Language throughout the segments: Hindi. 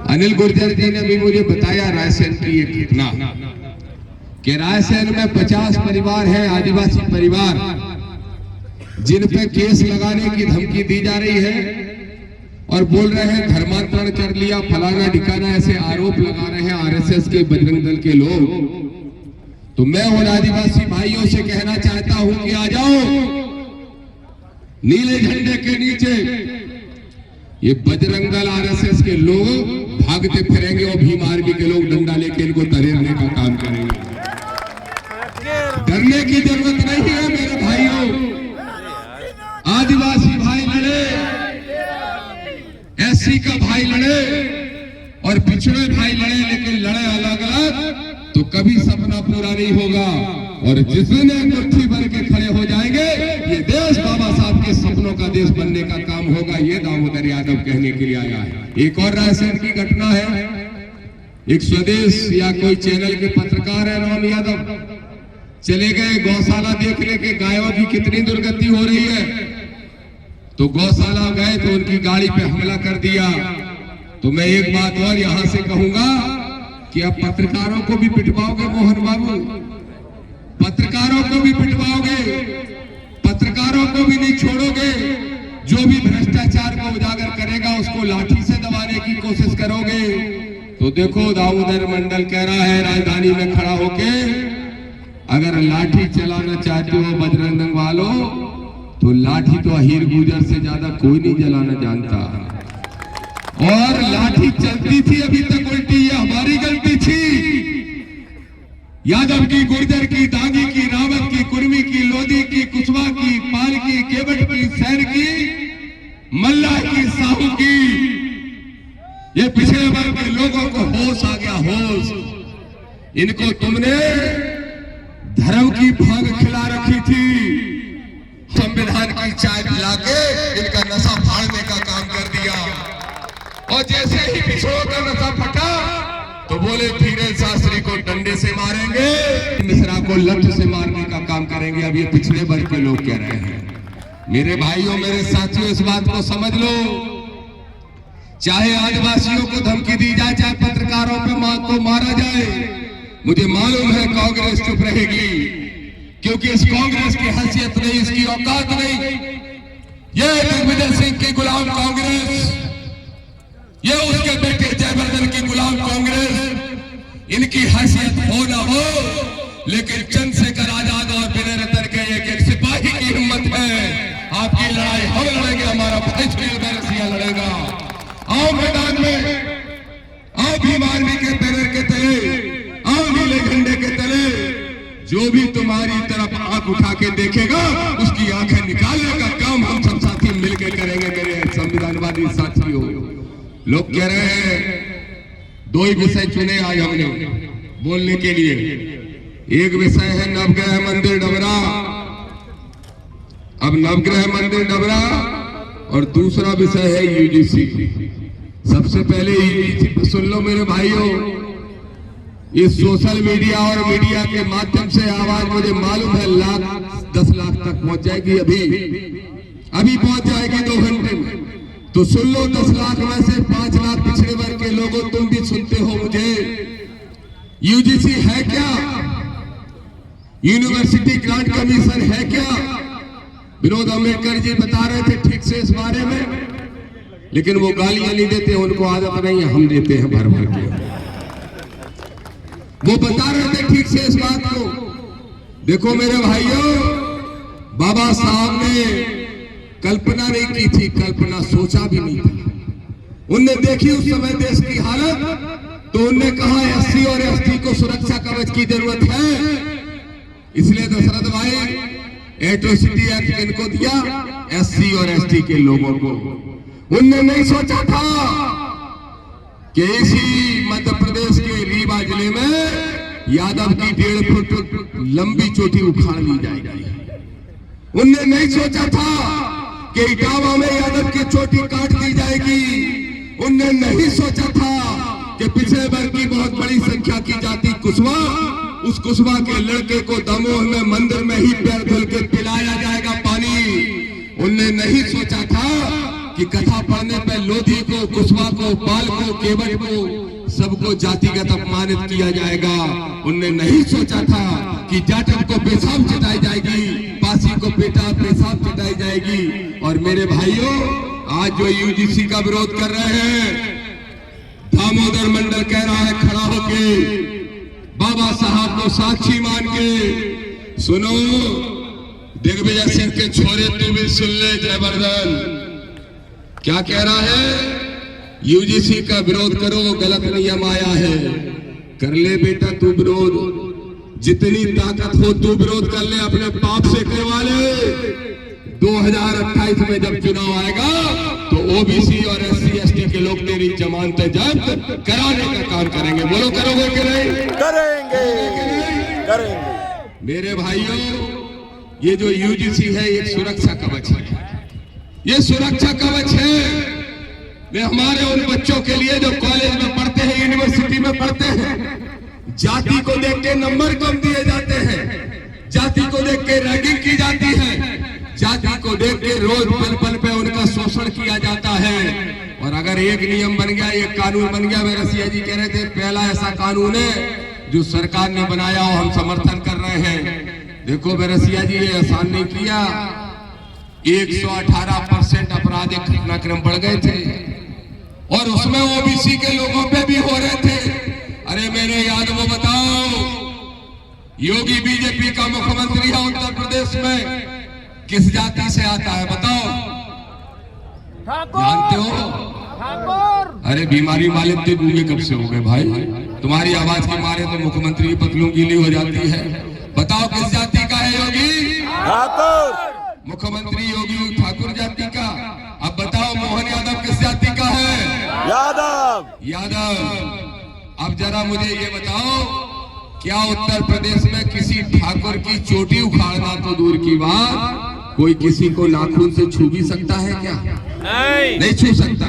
अनिल गुर्जर जी ने भी मुझे बताया रायसेन की एक घटना कि रायसेन में 50 परिवार हैं, आदिवासी परिवार, जिन पे केस लगाने की धमकी दी जा रही है और बोल रहे हैं धर्मांतरण कर लिया, फलाना ढिकाना, ऐसे आरोप लगा रहे हैं आरएसएस के, बजरंग दल के लोग। तो मैं उन आदिवासी भाइयों से कहना चाहता हूं कि आ जाओ नीले झंडे के नीचे। ये बजरंग दल आरएसएस के लोग भागते फिरेंगे और भीम आर्मी के लोग डंडा लेके इनको तरेरने का काम करेंगे। डरने की जरूरत नहीं है मेरे भाइयों। आदिवासी भाई लड़े, एससी का भाई लड़े और पिछड़े भाई लड़े, लेकिन लड़े अलग अलग तो कभी सपना पूरा नहीं होगा। और जिसने मुट्ठी भर के खड़े हो जाएंगे, ये देश बाबा साहब के सपनों का देश बनने का काम होगा। ये दामोदर यादव कहने के लिए आया है। एक और रायसेन की घटना है। एक स्वदेश या कोई चैनल के पत्रकार है राम यादव, चले गए गौशाला देखने के गायों की कितनी दुर्गति हो रही है। तो गौशाला गए तो उनकी गाड़ी पे हमला कर दिया। तो मैं एक बात और यहां से कहूंगा कि अब पत्रकारों को भी पिटवाओगे मोहन बाबू, पत्रकारों को भी पिटवाओगे, पत्रकारों को भी नहीं छोड़ोगे। जो भी भ्रष्टाचार को उजागर करेगा उसको लाठी से दबाने की कोशिश करोगे। तो देखो दामोदर मंडल कह रहा है राजधानी में खड़ा होके, अगर लाठी चलाना चाहते हो बजरंग दल वालों तो लाठी तो अहीर गुजर से ज्यादा कोई नहीं जलाना जानता। और लाठी चलती थी अभी तक उल्टी, ये हमारी गलती थी। यादव की, गुर्जर की, दांगी की, रावत की, कुर्मी की, लोधी की, कुशवाहा की, पाल की, केवट की, सैन की, मल्ला की, साहू की, ये पिछड़े वर्ग के लोगों को होश आ गया, होश। इनको तुमने धर्म की भांग खिला रखी थी, संविधान की चाय पिला के इनका नशा फाड़ने का काम कर दिया। और जैसे ही पिछड़ों का नशा फटा तो बोले धीरेन्द्र शास्त्री को डंडे से मारेंगे, मिश्रा को लठ से मारने का काम करेंगे। अब ये पिछड़े वर्ग के लोग कह रहे हैं। मेरे भाइयों, मेरे साथियों, इस बात को समझ लो। चाहे आदिवासियों को धमकी दी जाए, चाहे पत्रकारों को मारा जाए, मुझे मालूम है कांग्रेस चुप रहेगी, क्योंकि इस कांग्रेस की हैसियत नहीं, इसकी औकात नहीं। ये दिग्विजय सिंह की गुलाम कांग्रेस, ये उसके बेटे जयवर्धन की गुलाम कांग्रेस, इनकी हैसियत हो ना हो, लेकिन चंद्रशेखर आजाद और विनय रतन के एक सिपाही की हिम्मत है। आपकी लड़ाई हम लड़ेंगे, हमारा भाई रसिया लड़ेगा। आओ मैदान में, आओ भीम आर्मी के बैनर के तले, आओ नीले झंडे के तले। जो भी तुम्हारी तरफ आंख उठा के देखेगा उसकी आंखें निकालने का काम हम सब साथी मिलकर करेंगे। मेरे संविधानवादी साथियों, लोग कह रहे हैं दो ही विषय चुने आज हमने बोलने के लिए। एक विषय है नवग्रह मंदिर डबरा, अब नवग्रह मंदिर डबरा, और दूसरा विषय है यूजीसी। सबसे पहले यूजीसी सुन लो मेरे भाइयों। इस सोशल मीडिया और मीडिया के माध्यम से आवाज मुझे मालूम है 10 लाख तक पहुंच जाएगी, अभी पहुंच जाएगी 2 घंटे में। तो सुन लो, 10 लाख में से 5 लाख पिछड़े वर्ग के लोगों, तुम भी सुनते हो मुझे। यूजीसी है क्या? यूनिवर्सिटी ग्रांट कमीशन है क्या? विनोद अम्बेडकर जी बता रहे थे ठीक से इस बारे में, लेकिन वो गालियां नहीं देते, उनको आदत नहीं है, हम देते हैं भर भर के। वो बता रहे थे ठीक से इस बात को। देखो मेरे भाइयों, बाबा साहब ने कल्पना नहीं की थी, कल्पना सोचा भी नहीं था। उनने देखी उस समय देश की हालत, तो उनने कहा एससी और एसटी को सुरक्षा कवच की जरूरत है। इसलिए दशरथ भाई एट्रोसिटी एक्ट इनको दिया, एससी और एसटी के लोगों को। उनने नहीं सोचा था कि इसी मध्य प्रदेश के रीवा जिले में यादव की 1.5 फुट लंबी चोटी उखाड़ ली जाएगी। उनने नहीं सोचा था कि इटावा में यादव की चोटी काट दी जाएगी। उनने नहीं सोचा था कि पिछड़े वर्ग की बहुत बड़ी संख्या की जाति कुशवाहा, उस कुशवाहा के लड़के को दमोह में मंदिर में ही पैर धुल के पिलाया जाएगा पानी। उनने नहीं सोचा था कि कथा पढ़ने पे लोधी को, कुशवा को, पाल को, केवट को, सबको जातिगत अपमानित किया जाएगा। उनने नहीं सोचा था कि जाटव को पेशाब चटाई जाएगी, पासी को पेशाब चटाई जाएगी। और मेरे भाइयों, आज जो यूजीसी का विरोध कर रहे हैं, दामोदर मंडल कह रहा है खड़ा होके, बाबा साहब को साक्षी मान के, सुनो दिग्विजय सिंह के छोरे तू भी सुन ले जयवर्धन, क्या कह रहा है? यूजीसी का विरोध करो, गलत नियम आया है, कर ले बेटा तू विरोध, जितनी ताकत हो तू विरोध कर ले, अपने बाप से करवा ले। 2028 में जब चुनाव आएगा तो ओबीसी और एससी एसटी के लोग तेरी जमानतें जब्त कराने का काम करेंगे। बोलो करोगे कि नहीं? करेंगे, करेंगे। मेरे भाइयों, ये जो यूजीसी है एक सुरक्षा कवच है, ये सुरक्षा कवच है। वे हमारे उन बच्चों के लिए जो कॉलेज में पढ़ते हैं, यूनिवर्सिटी में पढ़ते हैं, जाति को देख के नंबर कम दिए जाते हैं, जाति को देख के रैगिंग की जाती है, जाति को देख के रोज पल पल पे उनका शोषण किया जाता है। और अगर एक नियम बन गया, एक कानून बन गया, मेरे रसिया जी कह रहे थे पहला ऐसा कानून है जो सरकार ने बनाया और हम समर्थन कर रहे हैं। देखो मेरे रसिया जी, ये आसान नहीं किया, 118% आपराधिक घटनाक्रम बढ़ गए थे और उसमें ओबीसी के लोगों पे भी हो रहे थे। अरे मेरे यादव बताओ, योगी बीजेपी का मुख्यमंत्री है उत्तर प्रदेश में, किस जाति से आता है बताओ? जानते हो? अरे बीमारी मालिक थे, गूंगे कब से हो गए भाई? तुम्हारी आवाज के मारे तो मुख्यमंत्री की पतलून गीली हो जाती है। बताओ किस जाति का है योगी? ठाकुर। मुख्यमंत्री योगी ठाकुर जाति का। अब बताओ मोहन यादव किस जाति का है? यादव। यादव। अब जरा मुझे ये बताओ, क्या उत्तर प्रदेश में किसी ठाकुर की चोटी उखाड़ना तो दूर की बात, कोई किसी को नाखून से छू भी सकता है क्या? नहीं छू सकता।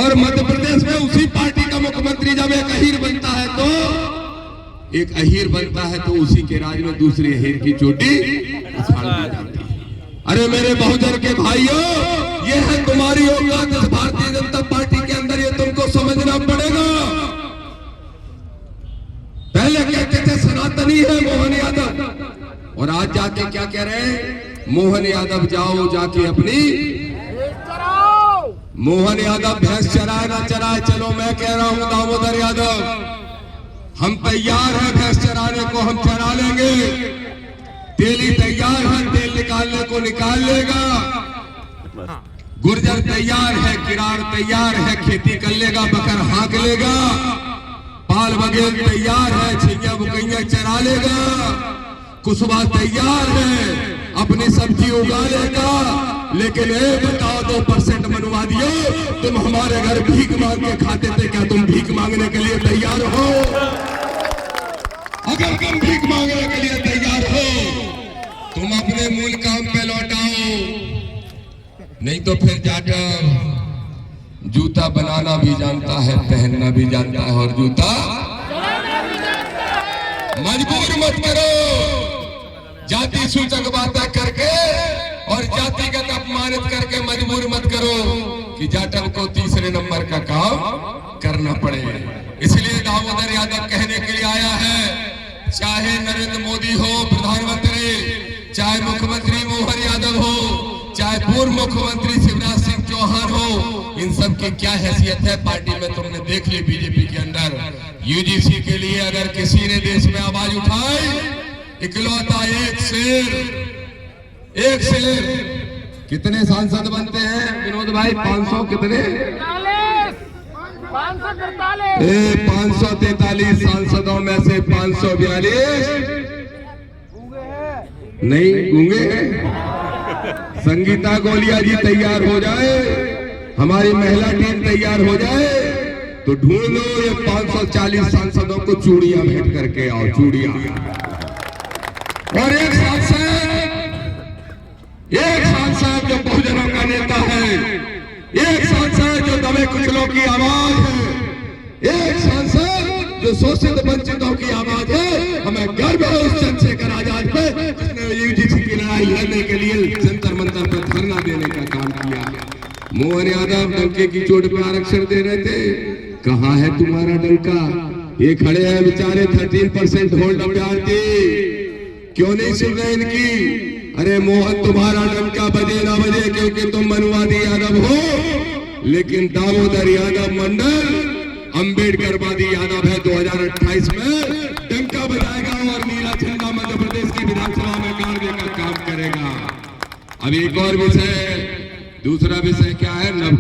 और मध्य प्रदेश में उसी पार्टी का मुख्यमंत्री जब एक अहीर बनता है तो एक अहीर बनता है तो उसी के राज में दूसरी अहीर की चोटी उखाड़ दी जाती है। अरे मेरे बहुजन के भाइयों, ये है तुम्हारी औकात इस भारतीय जनता पार्टी के अंदर, ये तुमको समझना पड़ेगा। पहले कहते थे सनातनी है मोहन यादव, और आज जाके क्या कह रहे हैं? मोहन यादव जाओ जाके अपनी मोहन यादव भैंस चराए ना चराए, चलो मैं कह रहा हूं दामोदर यादव, हम तैयार हैं भैंस चराने को, हम चरा लेंगे। तेली तैयार है, तेल निकालने को निकाल लेगा। गुर्जर तैयार है, किरार तैयार है, खेती कर लेगा, बकर हाँक लेगा। पाल बघेल तैयार है, छिया बुकैया चरा लेगा। कुशवा तैयार है, अपनी सब्जी उगा लेगा। लेकिन ये बताओ 2% मनवा दियो, तुम हमारे घर भीख मांग के खाते थे, क्या तुम भीख मांगने के लिए तैयार हो? अगर तुम भीख मांगने के लिए तैयार हो, तुम अपने मूल काम पे लौटाओ, नहीं तो फिर जाकर जूता बनाना भी जानता है, पहनना भी जानता है, और जूता मजबूर मत करो जाति सूचक बातें करके और जातिगत अपमानित करके। मजबूर मत करो कि जाटव को तीसरे नंबर का काम करना पड़े। इसलिए दामोदर यादव कहने के लिए आया है, चाहे नरेंद्र मोदी हो प्रधानमंत्री, चाहे मुख्यमंत्री मोहन यादव हो, चाहे पूर्व मुख्यमंत्री शिवराज सिंह चौहान हो, इन सब की क्या हैसियत है पार्टी में तुमने देख ली बीजेपी के अंदर। यूजीसी के लिए अगर किसी ने देश में आवाज उठाई, इकलौता एक शेर। कितने सांसद बनते हैं विनोद भाई? 500 कितने? 543 सांसदों में से 542 नहीं गूंगे हैं। संगीता गोलिया जी तैयार हो जाए, हमारी महिला टीम तैयार हो जाए, तो ढूंढ लो ये 540 सांसदों को चूड़ियां भेंट करके आओ, चूड़ियां। और एक सांसद जो बहुजनों का नेता है, एक सांसद जो दबे कुचलों की आवाज है, एक सांसद जो शोषित वंचितों की आवाज है। हमें गर्व है उस चंद्रशेखर आजाद पे, जिसने यूजीसी की लड़ाई लड़ने के लिए जंतर मंतर पर धरना देने का काम किया। मोहन यादव डंके की चोट पे आरक्षण दे रहे थे, कहाँ है तुम्हारा डंका? ये खड़े हैं बेचारे 13% होल्ड अभ्यर्थी, क्यों नहीं सुन रहे इनकी? अरे मोहन तुम्हारा डंका बजे ना बजे, क्योंकि तुम मनुवादी यादव हो, लेकिन दामोदर यादव मंडल अंबेडकरवादी यादव है। 2028 में डंका बजाएगा और नीला झंडा मध्य प्रदेश की विधानसभा में गाड़ने का काम करेगा। अब एक और विषय, दूसरा विषय क्या है? नव